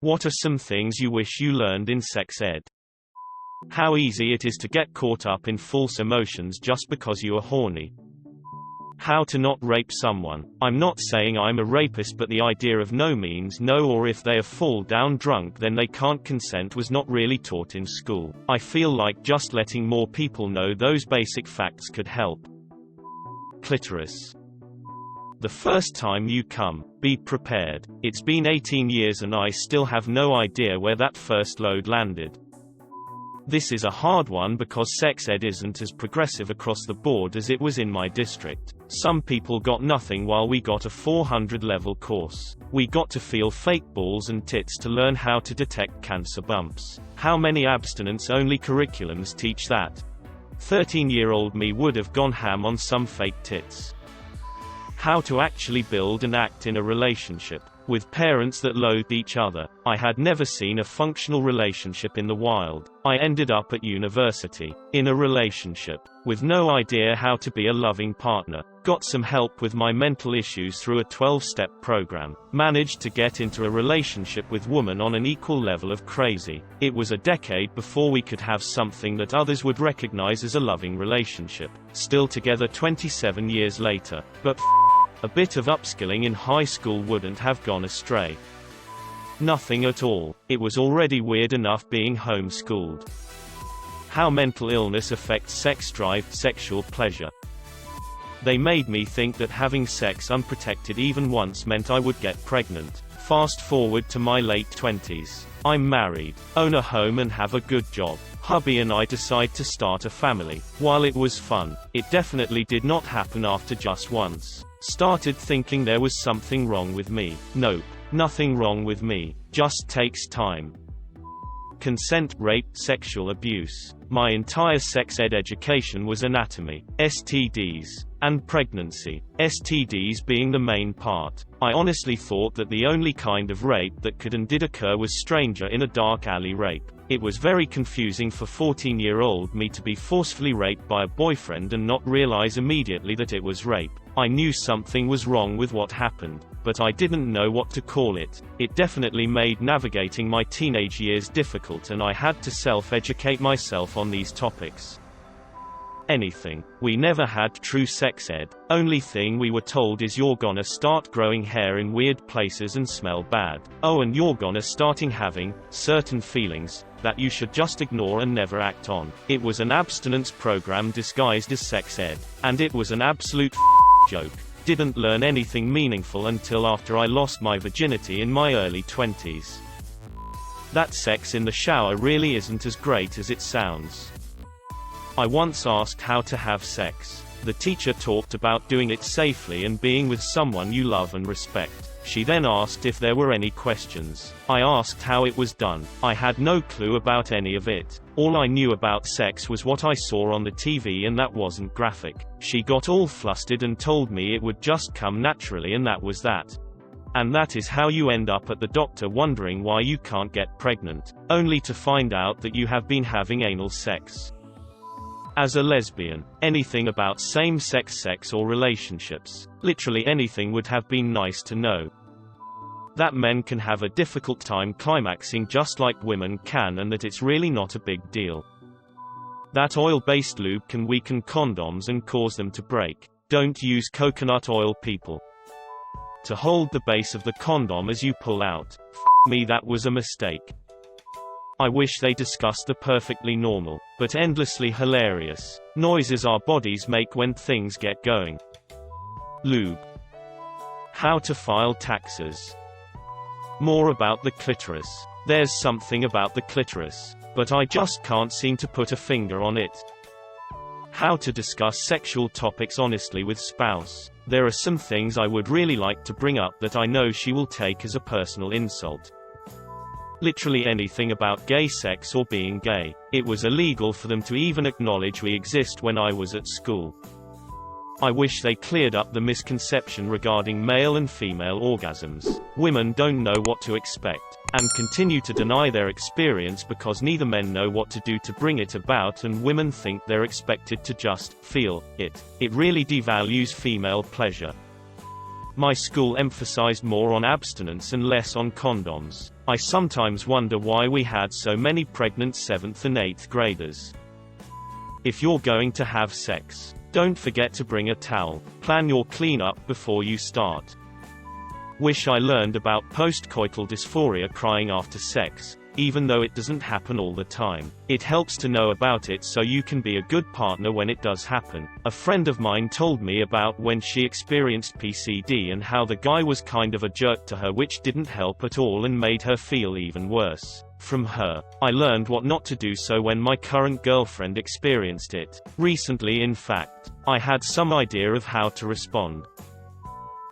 What are some things you wish you learned in sex ed? How easy it is to get caught up in false emotions just because you are horny. How to not rape someone. I'm not saying I'm a rapist, but the idea of no means no, or if they fall down drunk then they can't consent, was not really taught in school. I feel like just letting more people know those basic facts could help. Clitoris. The first time you come, be prepared. It's been 18 years and I still have no idea where that first load landed. This is a hard one because sex ed isn't as progressive across the board as it was in my district. Some people got nothing while we got a 400 level course. We got to feel fake balls and tits to learn how to detect cancer bumps. How many abstinence-only curriculums teach that? 13-year-old me would have gone ham on some fake tits. How to actually build and act in a relationship. With parents that loathed each other, I had never seen a functional relationship in the wild. I ended up at university, in a relationship, with no idea how to be a loving partner. Got some help with my mental issues through a 12-step program. Managed to get into a relationship with woman on an equal level of crazy. It was a decade before we could have something that others would recognize as a loving relationship. Still together 27 years later, but a bit of upskilling in high school wouldn't have gone astray. Nothing at all. It was already weird enough being homeschooled. How mental illness affects sex drive, sexual pleasure. They made me think that having sex unprotected even once meant I would get pregnant. Fast forward to my late 20s. I'm married, own a home and have a good job. Hubby and I decide to start a family. While it was fun, it definitely did not happen after just once. Started thinking there was something wrong with me. Nope, nothing wrong with me. Just takes time. Consent, rape, sexual abuse. My entire sex ed education was anatomy, STDs, and pregnancy. STDs being the main part. I honestly thought that the only kind of rape that could and did occur was stranger in a dark alley rape. It was very confusing for 14-year-old me to be forcefully raped by a boyfriend and not realize immediately that it was rape. I knew something was wrong with what happened, but I didn't know what to call it. It definitely made navigating my teenage years difficult and I had to self-educate myself on these topics. Anything. We never had true sex ed. Only thing we were told is you're gonna start growing hair in weird places and smell bad. Oh, and you're gonna starting having certain feelings that you should just ignore and never act on. It was an abstinence program disguised as sex ed. And it was an absolute joke. Didn't learn anything meaningful until after I lost my virginity in my early 20s. That sex in the shower really isn't as great as it sounds. I once asked how to have sex. The teacher talked about doing it safely and being with someone you love and respect. She then asked if there were any questions. I asked how it was done. I had no clue about any of it. All I knew about sex was what I saw on the TV, and that wasn't graphic. She got all flustered and told me it would just come naturally, and that was that. And that is how you end up at the doctor wondering why you can't get pregnant, only to find out that you have been having anal sex. As a lesbian, anything about same-sex sex or relationships, literally anything would have been nice to know. That men can have a difficult time climaxing just like women can, and that it's really not a big deal. That oil-based lube can weaken condoms and cause them to break. Don't use coconut oil, people. To hold the base of the condom as you pull out. Me, that was a mistake. I wish they discussed the perfectly normal, but endlessly hilarious, noises our bodies make when things get going. Lube. How to file taxes. More about the clitoris. There's something about the clitoris, but I just can't seem to put a finger on it. How to discuss sexual topics honestly with spouse. There are some things I would really like to bring up that I know she will take as a personal insult. Literally anything about gay sex or being gay. It was illegal for them to even acknowledge we exist when I was at school. I wish they cleared up the misconception regarding male and female orgasms. Women don't know what to expect, and continue to deny their experience because neither men know what to do to bring it about, and women think they're expected to just feel it. It really devalues female pleasure. My school emphasized more on abstinence and less on condoms. I sometimes wonder why we had so many pregnant 7th and 8th graders. If you're going to have sex, don't forget to bring a towel. Plan your cleanup before you start. Wish I learned about postcoital dysphoria, crying after sex, even though it doesn't happen all the time. It helps to know about it so you can be a good partner when it does happen. A friend of mine told me about when she experienced PCD and how the guy was kind of a jerk to her, which didn't help at all and made her feel even worse. From her, I learned what not to do so when my current girlfriend experienced it. Recently, in fact, I had some idea of how to respond.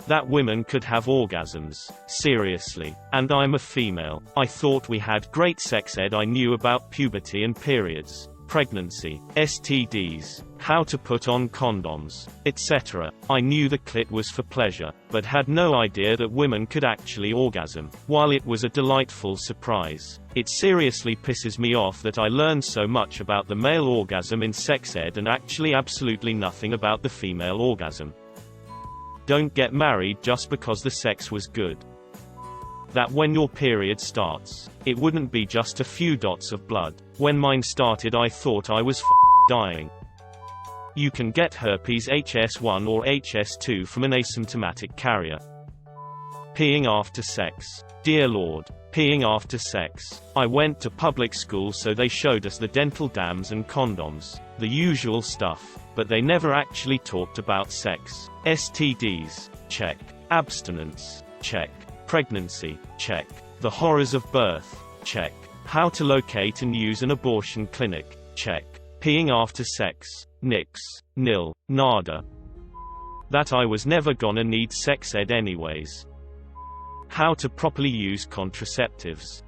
That women could have orgasms. Seriously. And I'm a female. I thought we had great sex ed. I knew about puberty and periods, pregnancy, STDs, how to put on condoms, etc. I knew the clit was for pleasure, but had no idea that women could actually orgasm. While it was a delightful surprise, it seriously pisses me off that I learned so much about the male orgasm in sex ed and actually absolutely nothing about the female orgasm. Don't get married just because the sex was good. That when your period starts, it wouldn't be just a few dots of blood. When mine started, I thought I was dying. You can get herpes HS1 or HS2 from an asymptomatic carrier. Peeing after sex. Dear Lord. Peeing after sex. I went to public school, so they showed us the dental dams and condoms. The usual stuff. But they never actually talked about sex. STDs. Check. Abstinence. Check. Pregnancy. Check. The horrors of birth. Check. How to locate and use an abortion clinic. Check. Peeing after sex. Nix. Nil. Nada. That I was never gonna need sex ed anyways. How to properly use contraceptives.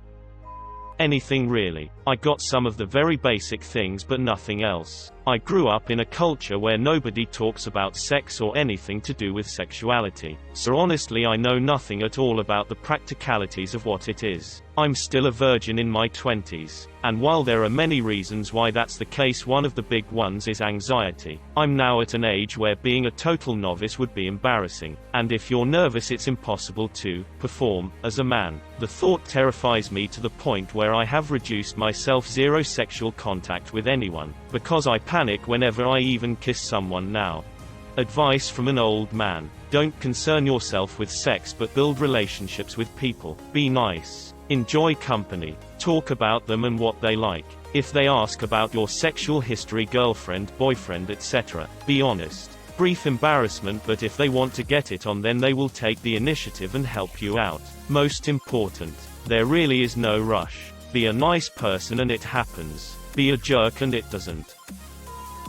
Anything really. I got some of the very basic things but nothing else. I grew up in a culture where nobody talks about sex or anything to do with sexuality, so honestly I know nothing at all about the practicalities of what it is. I'm still a virgin in my 20s, and while there are many reasons why that's the case, one of the big ones is anxiety. I'm now at an age where being a total novice would be embarrassing, and if you're nervous it's impossible to perform as a man. The thought terrifies me to the point where I have reduced myself zero sexual contact with anyone, because I panic whenever I even kiss someone now. Advice from an old man. Don't concern yourself with sex but build relationships with people. Be nice. Enjoy company. Talk about them and what they like. If they ask about your sexual history, girlfriend, boyfriend, etc., be honest. Brief embarrassment, but if they want to get it on, then they will take the initiative and help you out. Most important, there really is no rush. Be a nice person and it happens. Be a jerk and it doesn't.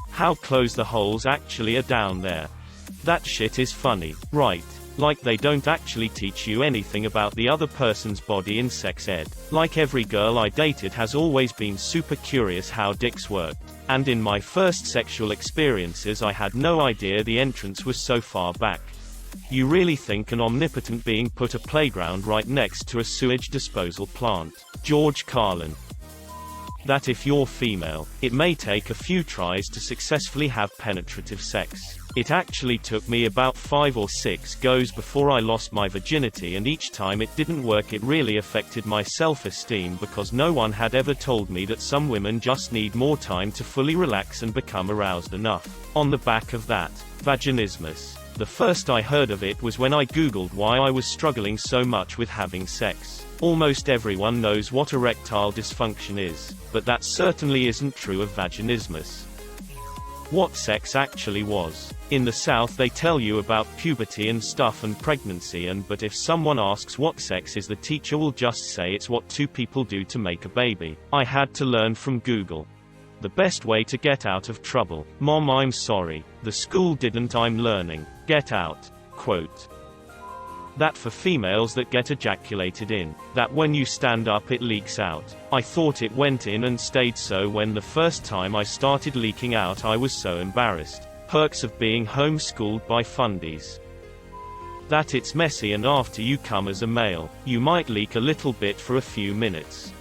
How close the holes actually are down there. That shit is funny, right? Like they don't actually teach you anything about the other person's body in sex ed. Like every girl I dated has always been super curious how dicks worked. And in my first sexual experiences I had no idea the entrance was so far back. You really think an omnipotent being put a playground right next to a sewage disposal plant? George Carlin. That if you're female, it may take a few tries to successfully have penetrative sex. It actually took me about 5 or 6 goes before I lost my virginity, and each time it didn't work it really affected my self-esteem because no one had ever told me that some women just need more time to fully relax and become aroused enough. On the back of that, vaginismus. The first I heard of it was when I googled why I was struggling so much with having sex. Almost everyone knows what erectile dysfunction is, but that certainly isn't true of vaginismus. What sex actually was. In the South they tell you about puberty and stuff and pregnancy but if someone asks what sex is, the teacher will just say it's what two people do to make a baby. I had to learn from Google. The best way to get out of trouble. Mom, I'm sorry. The school didn't. I'm learning. Get out. Quote. That for females that get ejaculated in. That when you stand up it leaks out. I thought it went in and stayed so. When the first time I started leaking out I was so embarrassed. Perks of being homeschooled by fundies. That it's messy and after you come as a male, you might leak a little bit for a few minutes.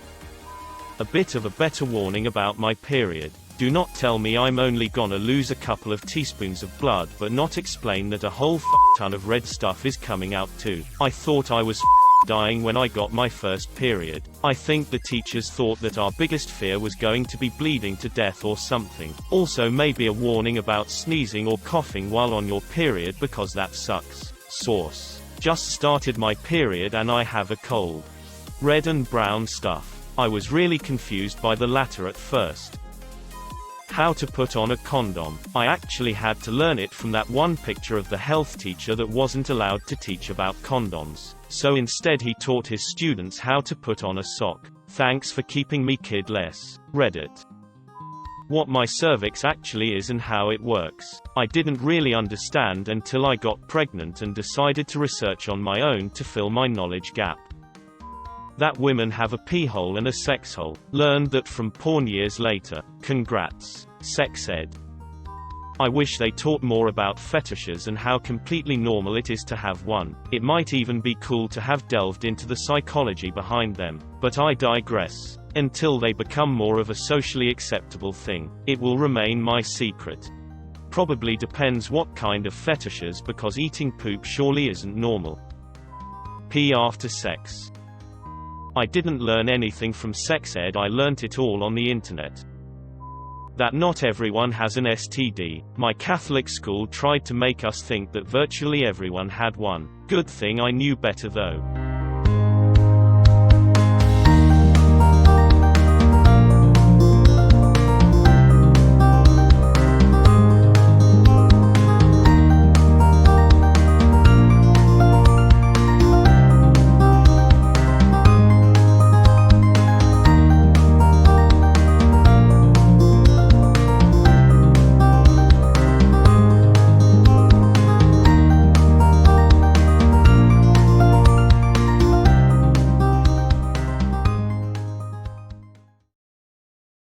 A bit of a better warning about my period. Do not tell me I'm only gonna lose a couple of teaspoons of blood but not explain that a whole ton of red stuff is coming out too. I thought I was dying when I got my first period. I think the teachers thought that our biggest fear was going to be bleeding to death or something. Also maybe a warning about sneezing or coughing while on your period because that sucks. Source. Just started my period and I have a cold. Red and brown stuff. I was really confused by the latter at first. How to put on a condom. I actually had to learn it from that one picture of the health teacher that wasn't allowed to teach about condoms. So instead he taught his students how to put on a sock. Thanks for keeping me kidless. Reddit. What my cervix actually is and how it works. I didn't really understand until I got pregnant and decided to research on my own to fill my knowledge gap. That women have a pee hole and a sex hole. Learned that from porn years later. Congrats. Sex ed. I wish they taught more about fetishes and how completely normal it is to have one. It might even be cool to have delved into the psychology behind them. But I digress. Until they become more of a socially acceptable thing, it will remain my secret. Probably depends what kind of fetishes because eating poop surely isn't normal. Pee after sex. I didn't learn anything from sex ed, I learnt it all on the internet. That not everyone has an STD. My Catholic school tried to make us think that virtually everyone had one. Good thing I knew better though.